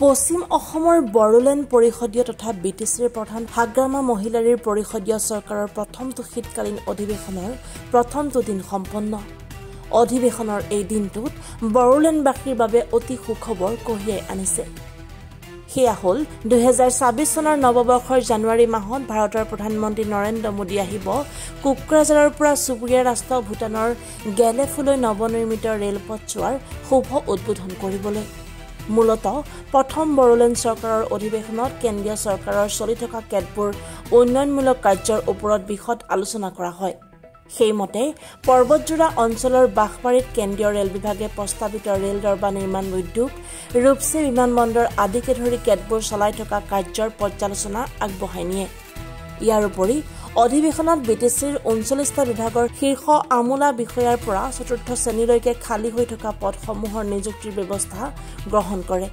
পশ্চিম অসমৰ বড়োলেণ্ড পৰিষদীয় তথা বিটিচিৰ প্ৰধান হাগ্ৰামা মহিলাৰীৰ পৰিষদীয় চৰকাৰৰ প্ৰথমটো শীতকালীন অধিৱেশনৰ প্ৰথমটো দিন সম্পন্ন। অধিৱেশনৰ এই দিনটোত বড়োলেণ্ডবাসীৰ বাবে অতি সুখবৰ কঢ়িয়াই আনিছে। সেয়া হ'ল 2026 চনৰ নৱবৰ্ষৰ জানুৱাৰী মাহত ভাৰতৰ প্ৰধানমন্ত্ৰী নৰেন্দ্ৰ মোদী আহিব কোকৰাঝাৰৰ পৰা চুবুৰীয়া ৰাষ্ট্ৰ ভূটানৰ গেলেফুলৈ নৱনিৰ্মিত ৰেলপথছোৱাৰ শুভ উদ্বোধন কৰিবলৈ। মূলতঃ প্ৰথম বড়োলেণ্ড চৰকাৰৰ অধিৱেশনত কেন্দ্ৰীয় চৰকাৰৰ চলি থকা কেতবোৰ উন্নয়নমূলক কাৰ্যৰ ওপৰত বিশদ আলোচনা কৰা হয়। সেইমতে পৰ্বতজোৰা অঞ্চলৰ বাঁহবাৰীত কেন্দ্ৰীয় ৰেল বিভাগে প্ৰস্তাৱিত ৰেল দৰবা নিৰ্মাণ উদ্যোগ, ৰূপচী বিমানবন্দৰ আদিকে ধৰি কেতবোৰ চলাই থকা কাৰ্যৰ পৰ্যালোচনা আগবঢ়াই নিয়ে। ইয়াৰ উপৰি অধিৱেশনত বিটিচিৰ 39টা বিভাগৰ শীৰ্ষ আমোলা বিষয়াৰ পৰা চতুৰ্থ শ্ৰেণীলৈকে খালী হৈ থকা পদসমূহৰ নিযুক্তিৰ ব্যৱস্থা গ্ৰহণ কৰে।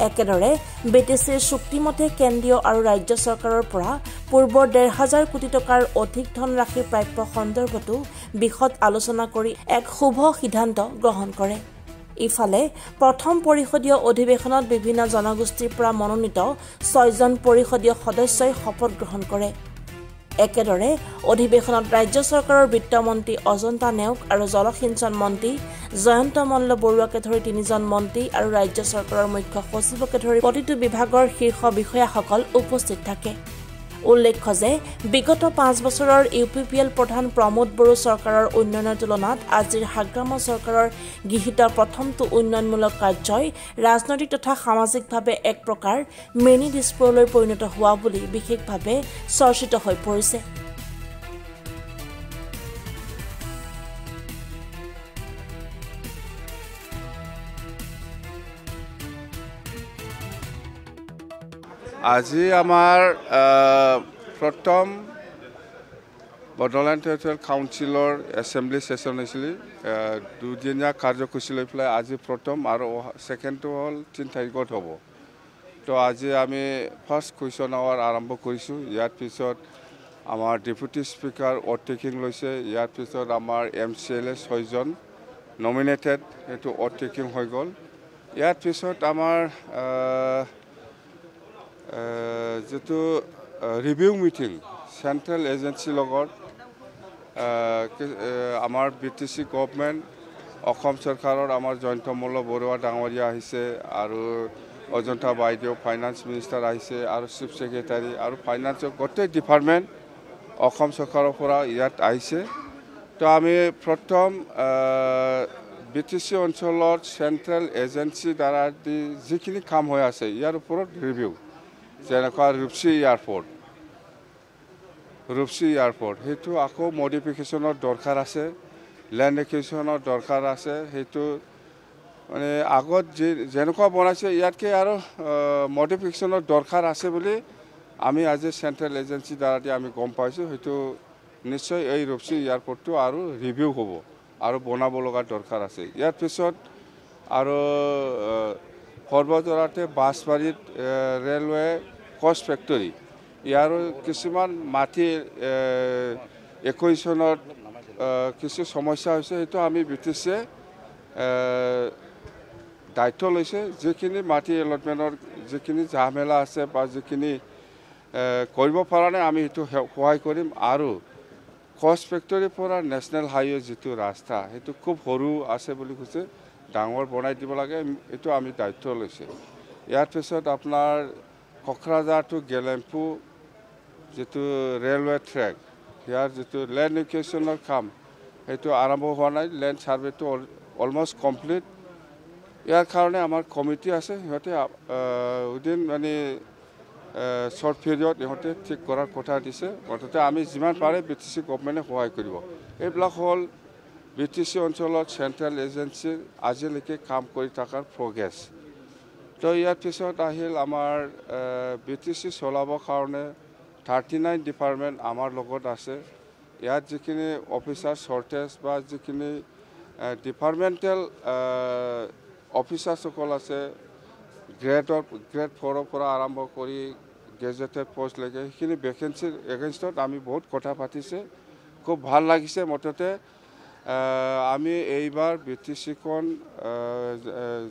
একেদৰে বিটিচিৰ চুক্তিমতে কেন্দ্ৰীয় আৰু ৰাজ্য চৰকাৰৰ পৰা পূৰ্বৰ 1,500 কোটি টকাৰ অধিক ধনৰাশি প্ৰাপ্য সন্দৰ্ভতো বিশদ আলোচনা কৰি এক শুভ সিদ্ধান্ত গ্ৰহণ কৰে। ইফালে প্ৰথম পৰিষদীয় অধিৱেশনত বিভিন্ন জনগোষ্ঠীৰ পৰা মনোনীত 6জন পৰিষদীয় সদস্যই শপত গ্ৰহণ কৰে। একেদৰে অধিৱেশনত ৰাজ্য চৰকাৰৰ বিত্তমন্ত্ৰী অজন্তা নেওগ আৰু জলসিঞ্চন মন্ত্ৰী জয়ন্ত মল্ল বৰুৱাকে ধৰি 3জন মন্ত্ৰী আৰু ৰাজ্য চৰকাৰৰ মুখ্য সচিবকে ধৰি প্ৰতিটো বিভাগৰ শীৰ্ষ বিষয়াসকল উপস্থিত থাকে। উল্লেখ্য যে বিগত 5 বছৰৰ UPPL প্ৰধান প্ৰমোদ বড়ো চৰকাৰৰ উন্নয়নৰ তুলনাত আজিৰ হাগ্ৰামা চৰকাৰৰ গৃহীত প্ৰথমটো উন্নয়নমূলক কাৰ্যই ৰাজনৈতিক তথা সামাজিকভাৱে এক প্ৰকাৰ মিনি দিছপুৰলৈ পৰিণত হোৱা বুলি বিশেষভাৱে চৰ্চিত হৈ পৰিছে। আজি আমাৰ প্ৰথম বড়োলেণ্ড টেৰিটৰিয়েল কাউন্সিলৰ এছেম্বলি সেশন হৈছিল। দুদিনীয়া কাৰ্যসূচী লৈ পেলাই আজি প্ৰথম আৰু ছেকেণ্ডটো হ'ল 3 তাৰিখত হ'ব। তো আজি আমি ফাৰ্ষ্ট কুৱেশ্যন আৱাৰ আৰম্ভ কৰিছোঁ। ইয়াৰ পিছত আমাৰ ডেপুটি স্পীকাৰ অথ টেকিং লৈছে। ইয়াৰ পিছত আমাৰ MCLA 6জন নমিনেটেড, সেইটো অথ টেকিং হৈ গ'ল। ইয়াৰ পিছত আমাৰ যেটো ৰিভিউ মিটিং চেণ্ট্ৰেল এজেঞ্চিৰ লগত আমাৰ BTC গভৰ্ণমেণ্ট, অসম চৰকাৰৰ আমাৰ জয়ন্ত মল্ল বৰুৱা ডাঙৰীয়া আহিছে আৰু অজন্তা বাইদেউ ফাইনেন্স মিনিষ্টাৰ আহিছে আৰু চিফ ছেক্ৰেটাৰী আৰু ফাইনেন্সৰ গোটেই ডিপাৰ্টমেণ্ট অসম চৰকাৰৰ পৰা ইয়াত আহিছে। তো আমি প্ৰথম BTC অঞ্চলত চেণ্ট্ৰেল এজেঞ্চি দ্বাৰা যিখিনি কাম হৈ আছে ইয়াৰ ওপৰত ৰিভিউ, যেনেকুৱা ৰূপচী এয়াৰপৰ্ট সেইটো আকৌ মডিফিকেশ্যনৰ দৰকাৰ আছে, লেণ্ড একুইজিশ্যনৰ দৰকাৰ আছে। সেইটো মানে আগত যেনেকুৱা বনাইছে ইয়াতকৈ আৰু মডিফিকেশ্যনৰ দৰকাৰ আছে বুলি আমি আজি চেণ্ট্ৰেল এজেঞ্চি দ্বাৰা আমি গম পাইছোঁ। সেইটো নিশ্চয় এই ৰূপচী এয়াৰপৰ্টটো আৰু ৰিভিউ হ'ব আৰু বনাব লগা দৰকাৰ আছে। ইয়াৰ পিছত আৰু সৰ্বজৰাতে বাঁহবাৰীত ৰেলৱে কচ ফেক্টৰী, ইয়াৰো কিছুমান মাটি একুইজিশ্যনত কিছু সমস্যা হৈছে। সেইটো আমি BTCয়ে দায়িত্ব লৈছে। যিখিনি মাটি এলটমেণ্টৰ যিখিনি ঝামেলা আছে বা যিখিনি কৰিব পৰা নাই আমি সেইটো সহায় কৰিম। আৰু কচ ফেক্টৰীৰ পৰা নেশ্যনেল হাইৱে যিটো ৰাস্তা সেইটো খুব সৰু আছে বুলি কৈছে, ডাঙৰ বনাই দিব লাগে, এইটো আমি দায়িত্ব লৈছে। ইয়াৰ পিছত আপোনাৰ কোকৰাঝাৰ টু গেলেম্পু যিটো ৰেলৱে ট্ৰেক, ইয়াৰ যিটো লেণ্ড একুইজিশ্যনৰ কাম সেইটো আৰম্ভ হোৱা নাই। লেণ্ড ছাৰ্ভেটো অলমষ্ট কমপ্লিট। ইয়াৰ কাৰণে আমাৰ কমিটি আছে, সিহঁতে উইদিন মানে শ্বৰ্ট পিৰিয়ড ইহঁতে ঠিক কৰাৰ কথা দিছে। মুঠতে আমি যিমান পাৰে BTC গভৰ্ণমেণ্টে সহায় কৰিব। এইবিলাক হ'ল BTC অঞ্চলত চেণ্ট্ৰেল এজেঞ্চিৰ আজিলৈকে কাম কৰি থকাৰ প্ৰগ্ৰেছ। তো ইয়াৰ পিছত আহিল আমাৰ BTC চলাবৰ কাৰণে 39 ডিপাৰ্টমেণ্ট আমাৰ লগত আছে। ইয়াত যিখিনি অফিচাৰ শ্বৰ্টেজ বা যিখিনি ডিপাৰ্টমেণ্টেল অফিচাৰসকল আছে, গ্ৰেড 4ৰ পৰা আৰম্ভ কৰি গেজেটেড পষ্টলৈকে সেইখিনি ভেকেঞ্চিৰ এগেইনষ্টত আমি বহুত কথা পাতিছে। খুব ভাল লাগিছে। মুঠতে আমি এইবাৰ BTCখন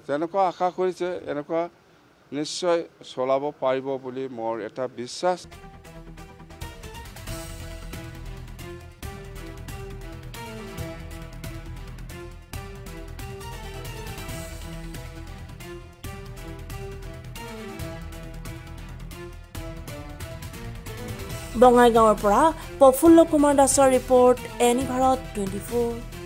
যেনেকুৱা আশা কৰিছে এনেকুৱা নিশ্চয় চলাব পাৰিব বুলি মোৰ এটা বিশ্বাস। বঙাইগাঁৱৰ পৰা প্ৰফুল্ল কুমাৰ দাসৰ ৰিপৰ্ট, এনি ভাৰত 24।